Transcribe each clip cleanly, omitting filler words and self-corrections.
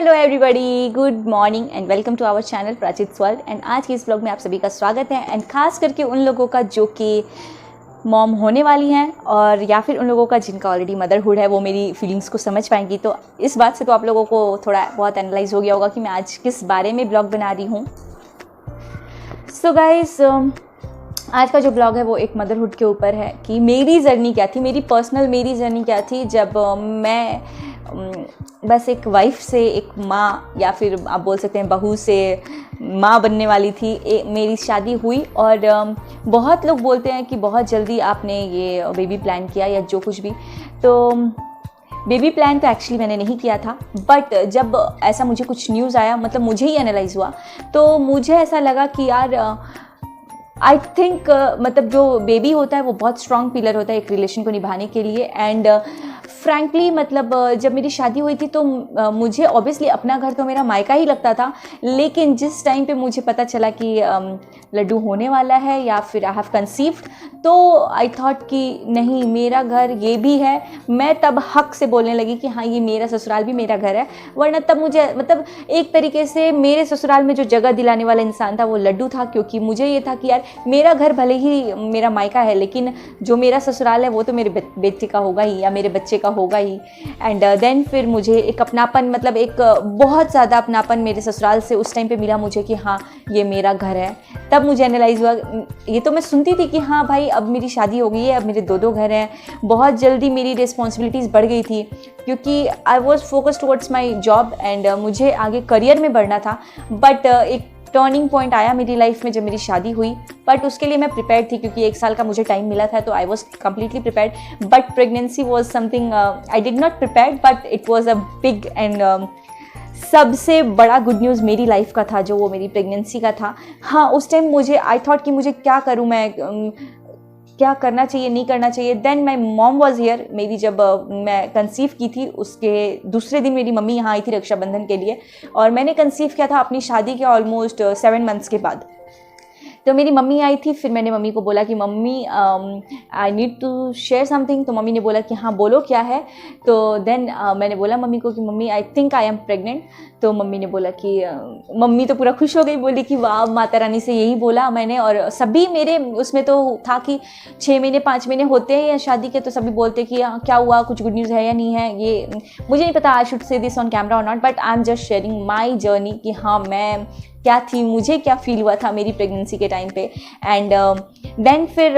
Hello everybody, good morning and welcome to our channel Prachi's world. And आज के इस blog में आप सभी का स्वागत है। एंड खास करके उन लोगों का जो कि मॉम होने वाली हैं और या फिर उन लोगों का जिनका ऑलरेडी मदरहुड है, वो मेरी फीलिंग्स को समझ पाएंगी। तो इस बात से तो आप लोगों को थोड़ा बहुत एनालाइज हो गया होगा कि मैं आज किस बारे में ब्लॉग बना रही हूँ। सो गाइस, आज का जो ब्लॉग है वो एक मदरहुड के ऊपर है कि मेरी जर्नी क्या थी, मेरी जर्नी क्या थी जब मैं बस एक वाइफ से एक माँ या फिर आप बोल सकते हैं बहू से माँ बनने वाली थी। मेरी शादी हुई और बहुत लोग बोलते हैं कि बहुत जल्दी आपने ये बेबी प्लान किया या जो कुछ भी। तो बेबी प्लान तो एक्चुअली मैंने नहीं किया था, बट जब ऐसा मुझे कुछ न्यूज़ आया, मतलब मुझे ही एनालाइज हुआ, तो मुझे ऐसा लगा कि यार आई थिंक मतलब जो बेबी होता है वो बहुत स्ट्रॉन्ग पिलर होता है एक रिलेशन को निभाने के लिए। एंड फ्रैंकली मतलब जब मेरी शादी हुई थी तो मुझे ऑब्वियसली अपना घर तो मेरा मायका ही लगता था, लेकिन जिस टाइम पे मुझे पता चला कि लड्डू होने वाला है या फिर आई हैव कंसीव्ड, तो आई थॉट कि नहीं, मेरा घर ये भी है। मैं तब हक से बोलने लगी कि हाँ, ये मेरा ससुराल भी मेरा घर है। वरना तब मुझे मतलब एक तरीके से मेरे ससुराल में जो जगह दिलाने वाला इंसान था वो लड्डू था, क्योंकि मुझे ये था कि यार मेरा घर भले ही मेरा मायका है, लेकिन जो मेरा ससुराल है वो तो मेरे बेटे का होगा ही या मेरे बच्चे का होगा ही। एंड देन फिर मुझे एक अपनापन, मतलब एक बहुत ज़्यादा अपनापन मेरे ससुराल से उस टाइम पे मिला मुझे कि हाँ, ये मेरा घर है। तब मुझे एनालाइज हुआ, ये तो मैं सुनती थी कि हाँ भाई अब मेरी शादी हो गई है, अब मेरे दो घर हैं। बहुत जल्दी मेरी रिस्पॉन्सिबिलिटीज़ बढ़ गई थी क्योंकि I was focus towards my job and मुझे आगे करियर में बढ़ना था। बट एक टर्निंग पॉइंट आया मेरी लाइफ में जब मेरी शादी हुई, बट उसके लिए मैं प्रिपेयर्ड थी क्योंकि 1 साल का मुझे टाइम मिला था, तो I was completely prepared. But pregnancy was something I did not prepared, but it was a big and सबसे बड़ा गुड न्यूज़ मेरी लाइफ का था जो वो मेरी प्रेगनेंसी का था। हाँ, उस टाइम मुझे आई थॉट कि मुझे क्या करूँ मैं, क्या करना चाहिए नहीं करना चाहिए। Then my mom was here. मेरी जब मैं कंसीव की थी उसके दूसरे दिन मेरी मम्मी यहाँ आई थी रक्षाबंधन के लिए, और मैंने कंसीव किया था अपनी शादी के ऑलमोस्ट 7 मंथ्स के बाद। तो मेरी मम्मी आई थी, फिर मैंने मम्मी को बोला कि मम्मी I need to share something. तो मम्मी ने बोला कि हाँ बोलो क्या है। तो देन मैंने बोला मम्मी को कि मम्मी I think I am pregnant. तो मम्मी ने बोला कि मम्मी तो पूरा खुश हो गई, बोली कि वाह, माता रानी से यही बोला मैंने। और सभी मेरे उसमें तो था कि 6 महीने 5 महीने होते हैं या शादी के, तो सभी बोलते कि क्या हुआ, कुछ गुड न्यूज़ है या नहीं है। ये मुझे नहीं पता I should say this on camera और not, but I am just sharing my journey कि हाँ मैं क्या थी, मुझे क्या फील हुआ था मेरी प्रेगनेंसी के टाइम पे। एंड देन फिर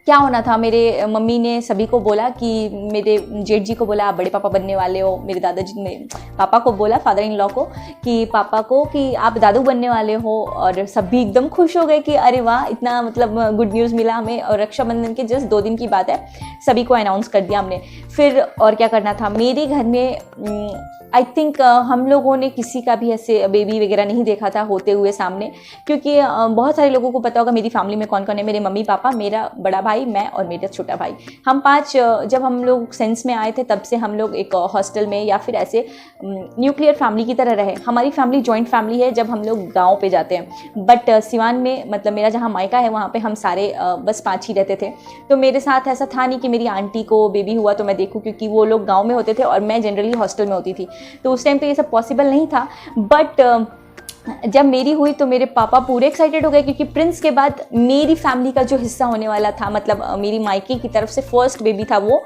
क्या होना था, मेरे मम्मी ने सभी को बोला कि मेरे जेठ जी को बोला आप बड़े पापा बनने वाले हो, मेरे दादाजी ने पापा को बोला, फादर इन लॉ को, कि पापा को कि आप दादू बनने वाले हो। और सभी एकदम खुश हो गए कि अरे वाह, इतना मतलब गुड न्यूज़ मिला हमें। और रक्षाबंधन के जस्ट 2 दिन की बात है, सभी को अनाउंस कर दिया हमने। फिर और क्या करना था, मेरे घर में आई थिंक हम लोगों ने किसी का भी ऐसे बेबी वगैरह नहीं देखा था होते हुए सामने, क्योंकि बहुत सारे लोगों को पता होगा मेरी फैमिली में कौन कौन है। मेरे मम्मी पापा, मेरा बड़ा भाई, मैं और मेरा छोटा भाई, हम 5 जब हम लोग सेंस में आए थे तब से हम लोग एक हॉस्टल में या फिर ऐसे न्यूक्लियर फैमिली की तरह रहे। हमारी फैमिली जॉइंट फैमिली है जब हम लोग गाँव पे जाते हैं, बट सिवान में मतलब मेरा जहाँ मायका है वहाँ पे हम सारे बस 5 ही रहते थे। तो मेरे साथ ऐसा था नहीं कि मेरी आंटी को बेबी हुआ तो मैं देखूँ, क्योंकि वो लोग गाँव में होते थे और मैं जनरली हॉस्टल में होती थी, तो उस टाइम पे ये सब पॉसिबल नहीं था। बट जब मेरी हुई तो मेरे पापा पूरे एक्साइटेड हो गए, क्योंकि प्रिंस के बाद मेरी फैमिली का जो हिस्सा होने वाला था, मतलब मेरी मायके की तरफ से फर्स्ट बेबी था, वो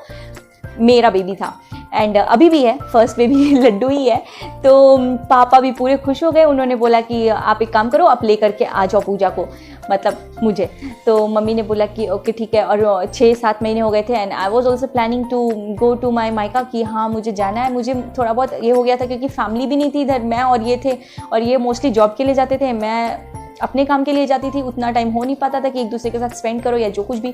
मेरा बेबी था। एंड अभी भी है, फर्स्ट बेबी लड्डू ही है। तो पापा भी पूरे खुश हो गए। उन्होंने बोला कि आप एक काम करो, आप लेकर के आ जाओ पूजा को, मतलब मुझे। तो मम्मी ने बोला कि ओके ठीक है। और 6-7 महीने हो गए थे and I was also planning to go to my मायका कि हाँ मुझे जाना है। मुझे थोड़ा बहुत ये हो गया था क्योंकि फैमिली भी नहीं थी इधर, मैं और ये थे, और ये मोस्टली जॉब के लिए जाते थे, मैं अपने काम के लिए जाती थी। उतना टाइम हो नहीं पाता था कि एक दूसरे के साथ स्पेंड करो या जो कुछ भी।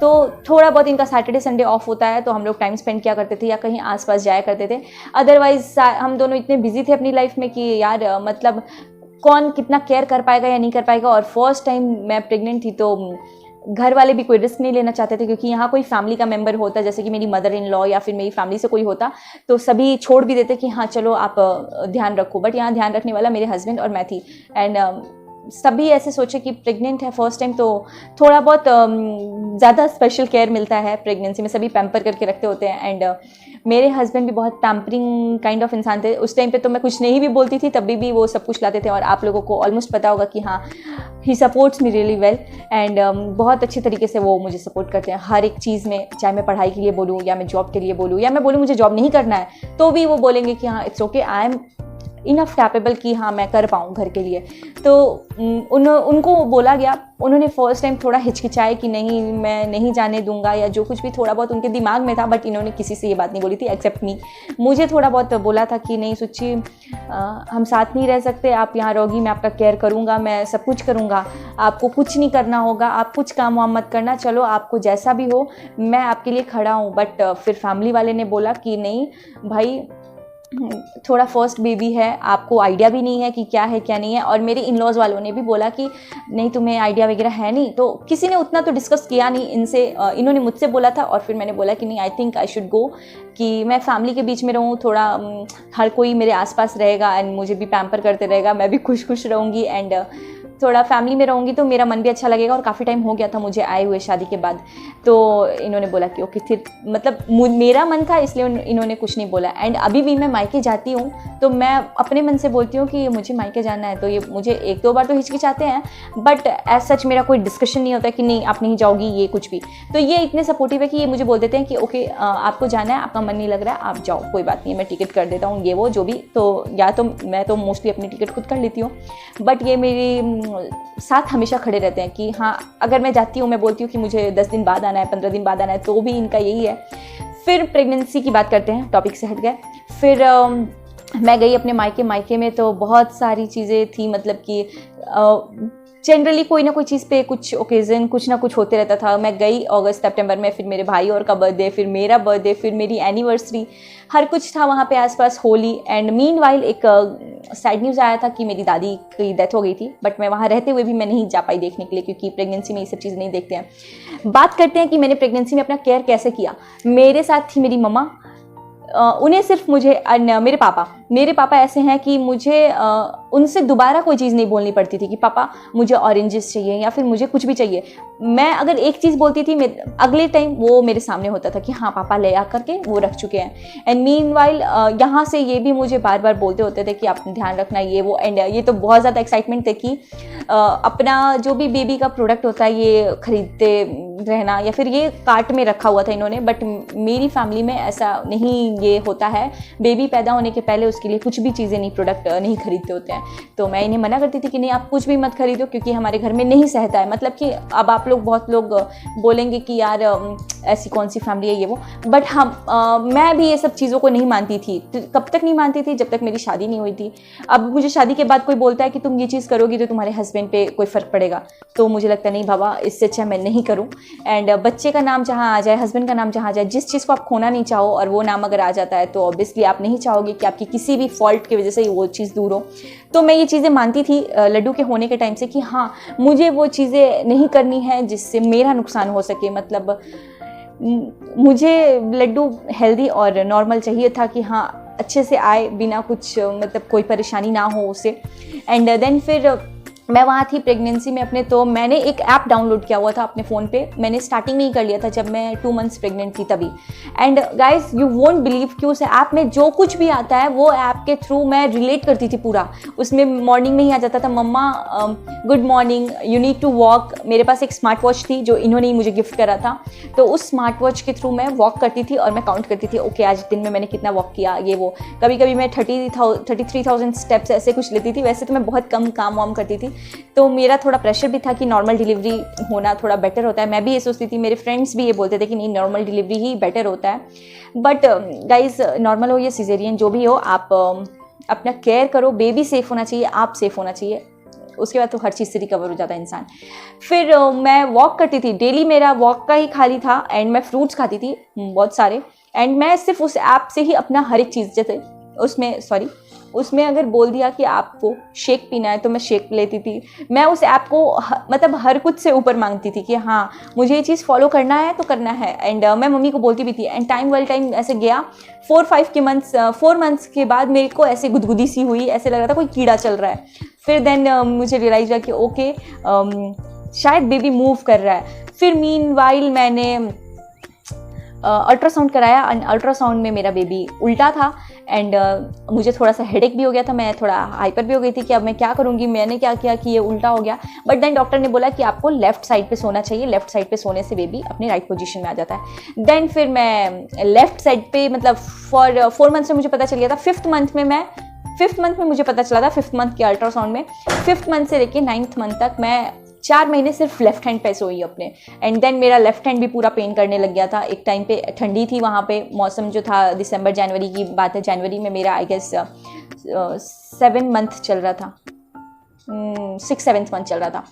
तो थोड़ा बहुत इनका सैटरडे संडे ऑफ होता है तो हम लोग टाइम स्पेंड किया करते थे या कहीं आसपास जाया करते थे। अदरवाइज हम दोनों इतने बिजी थे अपनी लाइफ में कि यार मतलब कौन कितना केयर कर पाएगा या नहीं कर पाएगा। और फर्स्ट टाइम मैं प्रेग्नेंट थी तो घर वाले भी कोई रिस्क नहीं लेना चाहते थे, क्योंकि यहाँ कोई फैमिली का मेंबर होता, जैसे कि मेरी मदर इन लॉ या फिर मेरी फैमिली से कोई होता, तो सभी छोड़ भी देते कि हाँ चलो आप ध्यान रखो। बट यहाँ ध्यान रखने वाला मेरे हस्बैंड और मैं थी। एंड सभी ऐसे सोचे कि प्रेग्नेंट है फर्स्ट टाइम तो थोड़ा बहुत ज़्यादा स्पेशल केयर मिलता है प्रेगनेंसी में, सभी पैम्पर करके रखते होते हैं। एंड मेरे हस्बैंड भी बहुत पैम्परिंग काइंड ऑफ इंसान थे। उस टाइम पे तो मैं कुछ नहीं भी बोलती थी तभी भी वो सब कुछ लाते थे, और आप लोगों को ऑलमोस्ट पता होगा कि हाँ, he supports me really well. And बहुत अच्छे तरीके से वो मुझे सपोर्ट करते हैं हर एक चीज़ में, चाहे मैं पढ़ाई के लिए बोलूँ या मैं जॉब के लिए बोलूँ, या मैं बोलूँ मुझे जॉब नहीं करना है तो भी वो बोलेंगे कि हाँ it's okay, I am enough capable कि हाँ मैं कर पाऊँ घर के लिए। तो उनको बोला गया, उन्होंने फर्स्ट टाइम थोड़ा हिचकिचाए कि नहीं मैं नहीं जाने दूंगा या जो कुछ भी थोड़ा बहुत उनके दिमाग में था, बट इन्होंने किसी से ये बात नहीं बोली थी एक्सेप्ट मी। मुझे थोड़ा बहुत बोला था कि नहीं सुच्ची, हम साथ नहीं रह सकते, आप यहाँ रहोगी, मैं आपका केयर करूँगा, मैं सब कुछ करूँगा, आपको कुछ नहीं करना होगा, आप कुछ काम वाम मत करना, चलो आपको जैसा भी हो मैं आपके लिए खड़ा हूँ। बट फिर फैमिली वाले ने बोला कि नहीं भाई, थोड़ा फर्स्ट बेबी है, आपको आइडिया भी नहीं है कि क्या है क्या नहीं है। और मेरे इन लॉज वालों ने भी बोला कि नहीं तुम्हें आइडिया वगैरह है नहीं, तो किसी ने उतना तो डिस्कस किया नहीं इनसे। इन्होंने मुझसे बोला था और फिर मैंने बोला कि नहीं, I think I should go, कि मैं फैमिली के बीच में रहूँ, थोड़ा हर कोई मेरे आसपास रहेगा एंड मुझे भी पैम्पर करते रहेगा, मैं भी खुश खुश रहूँगी एंड थोड़ा फैमिली में रहूँगी तो मेरा मन भी अच्छा लगेगा। और काफ़ी टाइम हो गया था मुझे आए हुए शादी के बाद, तो इन्होंने बोला कि ओके, फिर मतलब मेरा मन था इसलिए इन्होंने कुछ नहीं बोला। एंड अभी भी मैं मायके जाती हूँ तो मैं अपने मन से बोलती हूँ कि मुझे मायके जाना है, तो ये मुझे एक दो बार तो हिचकिचाते हैं, बट एज सच मेरा कोई डिस्कशन नहीं होता कि नहीं आप नहीं जाओगी ये कुछ भी। तो ये इतने सपोर्टिव है कि ये मुझे बोल देते हैं कि ओके आपको जाना है, आपका मन नहीं लग रहा है, आप जाओ, कोई बात नहीं, मैं टिकट कर देता हूँ, ये वो जो भी। तो या तो मैं तो मोस्टली अपनी टिकट खुद कर लेती हूँ, बट ये मेरी साथ हमेशा खड़े रहते हैं कि हाँ अगर मैं जाती हूँ, मैं बोलती हूँ कि मुझे 10 दिन बाद आना है, 15 दिन बाद आना है, तो भी इनका यही है। फिर प्रेगनेंसी की बात करते हैं, टॉपिक से हट गए। फिर मैं गई अपने मायके में, तो बहुत सारी चीज़ें थी, मतलब कि जनरली कोई ना कोई चीज़ पे कुछ ओकेज़न कुछ ना कुछ होते रहता था। मैं गई अगस्त सितंबर में, फिर मेरे भाई और का बर्थडे, फिर मेरा बर्थडे, फिर मेरी एनिवर्सरी, हर कुछ था वहाँ पे आसपास, होली। एंड मीनवाइल एक सैड न्यूज़ आया था कि मेरी दादी की डेथ हो गई थी, बट मैं वहाँ रहते हुए भी मैं नहीं जा पाई देखने के लिए, क्योंकि प्रेगनेंसी में ये सब चीज़ नहीं देखते हैं। बात करते हैं कि मैंने प्रेगनेंसी में अपना केयर कैसे किया। मेरे साथ थी मेरी मम्मा, उन्हें सिर्फ मुझे मेरे पापा ऐसे हैं कि मुझे उनसे दोबारा कोई चीज़ नहीं बोलनी पड़ती थी कि पापा मुझे ऑरेंजेस चाहिए या फिर मुझे कुछ भी चाहिए। मैं अगर एक चीज़ बोलती थी, अगले टाइम वो मेरे सामने होता था कि हाँ पापा ले आ करके वो रख चुके हैं। एंड मीनवाइल यहाँ से ये भी मुझे बार बार बोलते होते थे कि आप ध्यान रखना ये वो। एंड ये तो बहुत ज़्यादा एक्साइटमेंट थे कि अपना जो भी बेबी का प्रोडक्ट होता है ये खरीदते रहना, या फिर ये कार्ट में रखा हुआ था इन्होंने। बट मेरी फैमिली में ऐसा नहीं ये होता है, बेबी पैदा होने के पहले उसके लिए कुछ भी चीज़ें नहीं, प्रोडक्ट नहीं खरीदते होते हैं। तो मैं इन्हें मना करती थी कि नहीं आप कुछ भी मत खरीदो, क्योंकि हमारे घर में नहीं सहता है। मतलब कि अब आप लोग बहुत लोग बोलेंगे कि यार ऐसी कौन सी फैमिली है ये वो, बट मैं भी ये सब चीज़ों को नहीं मानती थी। तो कब तक नहीं मानती थी? जब तक मेरी शादी नहीं हुई थी। अब मुझे शादी के बाद कोई बोलता है कि तुम ये चीज़ करोगी तो तुम्हारे हस्बैंड पे कोई फ़र्क पड़ेगा, तो मुझे लगता नहीं बाबा, इससे अच्छा मैं नहीं करूँ। एंड बच्चे का नाम जहाँ आ जाए, हस्बैंड का नाम जहाँ आ जाए, जिस चीज़ को आप खोना नहीं चाहो और वो नाम अगर आ जाता है तो ऑब्वियसली आप नहीं चाहोगे कि आपकी किसी भी फॉल्ट की वजह से वो चीज़ दूर हो। तो मैं ये चीज़ें मानती थी लड्डू के होने के टाइम से कि हाँ मुझे वो चीज़ें नहीं करनी है जिससे मेरा नुकसान हो सके। मतलब मुझे लड्डू हेल्दी और नॉर्मल चाहिए था कि हाँ अच्छे से आए, बिना कुछ मतलब कोई परेशानी ना हो उसे। एंड देन फिर मैं वहाँ थी प्रेगनेंसी में अपने, तो मैंने एक ऐप डाउनलोड किया हुआ था अपने फ़ोन पे। मैंने स्टार्टिंग में ही कर लिया था जब मैं 2 मंथ्स प्रेग्नेंट थी तभी। And guys you won't believe कि उस ऐप में जो कुछ भी आता है वो ऐप के थ्रू मैं रिलेट करती थी पूरा। उसमें मॉर्निंग में ही आ जाता था, मम्मा good morning, you need to walk. मेरे पास एक स्मार्ट वॉच थी जो इन्होंने ही मुझे गिफ्ट करा था, तो उस स्मार्ट वॉच के थ्रू मैं वॉक करती थी और मैं काउंट करती थी ओके आज दिन में मैंने कितना वॉक किया ये वो। कभी कभी मैं 33,000 स्टेप्स ऐसे कुछ लेती थी। वैसे तो मैं बहुत कम काम वाम करती थी, तो मेरा थोड़ा प्रेशर भी था कि नॉर्मल डिलीवरी होना थोड़ा बेटर होता है। मैं भी ये सोचती थी, मेरे फ्रेंड्स भी ये बोलते थे कि नहीं नॉर्मल डिलीवरी ही बेटर होता है। बट गाइज नॉर्मल हो या सिजेरियन जो भी हो, आप अपना केयर करो, बेबी सेफ़ होना चाहिए, आप सेफ़ होना चाहिए, उसके बाद तो हर चीज़ से रिकवर हो जाता है इंसान। फिर मैं वॉक करती थी, डेली मेरा वॉक का ही खाली था। एंड मैं फ्रूट्स खाती थी बहुत सारे। एंड मैं सिर्फ उस ऐप से ही अपना हर एक चीज़, जैसे उसमें उसमें अगर बोल दिया कि आपको शेक पीना है तो मैं शेक लेती थी। मैं उस ऐप को मतलब हर कुछ से ऊपर मांगती थी कि हाँ मुझे ये चीज़ फॉलो करना है तो करना है। एंड मैं मम्मी को बोलती भी थी। एंड टाइम ऐसे गया 4 मंथ्स के बाद मेरे को ऐसे गुदगुदी सी हुई, ऐसे लग रहा था कोई कीड़ा चल रहा है। फिर देन मुझे रियलाइज हुआ कि ओके शायद बेबी मूव कर रहा है। फिर मीनवाइल मैंने अल्ट्रासाउंड कराया एंड अल्ट्रासाउंड में मेरा बेबी उल्टा था। एंड मुझे थोड़ा सा हेडेक भी हो गया था, मैं थोड़ा हाइपर भी हो गई थी कि अब मैं क्या करूँगी। मैंने क्या किया कि ये उल्टा हो गया, बट देन डॉक्टर ने बोला कि आपको लेफ्ट साइड पे सोना चाहिए, लेफ्ट साइड पे सोने से बेबी अपनी राइट पोजीशन में आ जाता है। देन फिर मैं लेफ्ट साइड पे मतलब फॉर 4 मंथ्स में मुझे पता चल गया था। 5th मंथ में मुझे पता चला था, 5th मंथ के अल्ट्रासाउंड में। 5th मंथ से लेके 9th मंथ तक मैं 4 महीने सिर्फ लेफ्ट हैंड पे सोई अपने। एंड देन मेरा लेफ्ट हैंड भी पूरा पेन करने लग गया था। एक टाइम पे ठंडी थी वहाँ पे, मौसम जो था दिसंबर जनवरी की बात है। जनवरी में मेरा आई गेस 7 मंथ चल रहा था, 6-7th मंथ चल रहा था।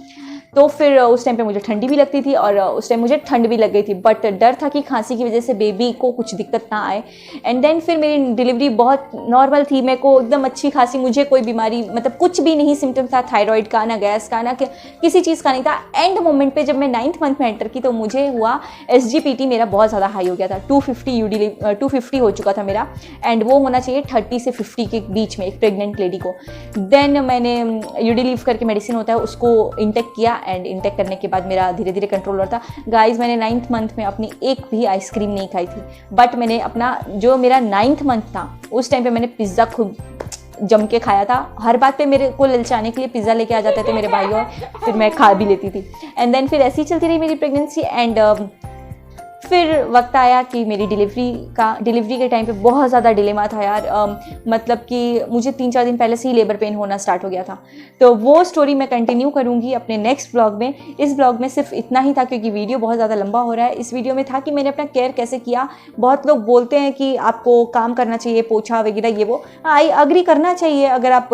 तो फिर उस टाइम पे मुझे ठंडी भी लगती थी और उस टाइम मुझे ठंड भी लग गई थी, बट डर था कि खांसी की वजह से बेबी को कुछ दिक्कत ना आए। एंड देन फिर मेरी डिलीवरी बहुत नॉर्मल थी, मेरे को एकदम अच्छी खासी, मुझे कोई बीमारी मतलब कुछ भी नहीं सिम्टम था थायराइड का, ना गैस का, ना किसी चीज़ का नहीं था। एंड मोमेंट पे जब मैं 9th मंथ में एंटर की तो मुझे हुआ SGPT मेरा बहुत ज़्यादा हाई हो गया था, 250 हो चुका था मेरा। एंड वो होना चाहिए 30 से 50 के बीच में एक प्रेग्नेंट लेडी को। देन मैंने यूडी लीव करके मेडिसिन होता है उसको इंटेक किया एंड इंटेक करने के बाद मेरा धीरे धीरे कंट्रोल हो रहा था। गाइज मैंने 9th मंथ में अपनी एक भी आइसक्रीम नहीं खाई थी, बट मैंने अपना जो मेरा 9th मंथ था उस टाइम पे मैंने पिज़्ज़ा खूब जम के खाया था। हर बात पे मेरे को ललचाने के लिए पिज़्ज़ा लेके आ जाते थे मेरे भाई और फिर मैं खा भी लेती थी। एंड देन फिर ऐसी चलती रही मेरी प्रेगनेंसी। एंड फिर वक्त आया कि मेरी डिलीवरी के टाइम पे बहुत ज़्यादा डिलेमा था यार। मतलब कि मुझे 3-4 दिन पहले से ही लेबर पेन होना स्टार्ट हो गया था। तो वो स्टोरी मैं कंटिन्यू करूँगी अपने नेक्स्ट ब्लॉग में। इस ब्लॉग में सिर्फ इतना ही था क्योंकि वीडियो बहुत ज़्यादा लंबा हो रहा है। इस वीडियो में था कि मैंने अपना केयर कैसे किया। बहुत लोग बोलते हैं कि आपको काम करना चाहिए, पोछा वगैरह ये वो, आई अग्री करना चाहिए, अगर आप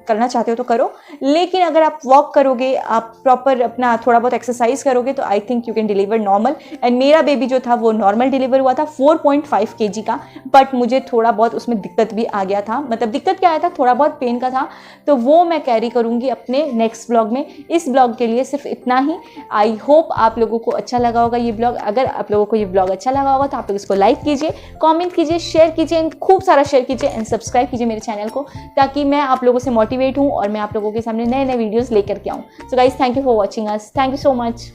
करना चाहते हो तो करो। लेकिन अगर आप वॉक करोगे, आप प्रॉपर अपना थोड़ा बहुत एक्सरसाइज करोगे तो I think you can deliver normal. And मेरा बेबी जो था वो नॉर्मल डिलीवर हुआ था 4.5 kg का, बट मुझे थोड़ा बहुत उसमें दिक्कत भी आ गया था। मतलब दिक्कत क्या आया था, थोड़ा बहुत पेन का था, तो वो मैं कैरी करूंगी अपने नेक्स्ट ब्लॉग में। इस ब्लॉग के लिए सिर्फ इतना ही। आई होप आप लोगों को अच्छा लगा होगा ये ब्लॉग। अगर आप लोगों को ये ब्लॉग अच्छा लगा होगा तो आप लोग इसको लाइक कीजिए, कॉमेंट कीजिए, शेयर कीजिए एंड खूब सारा शेयर कीजिए एंड सब्सक्राइब कीजिए मेरे चैनल को, ताकि मैं आप लोगों से मोटिवेट हूँ और मैं आप लोगों के सामने नए नए वीडियोज़ लेकर के आऊँ। So guys thank you for watching us, thank you so much.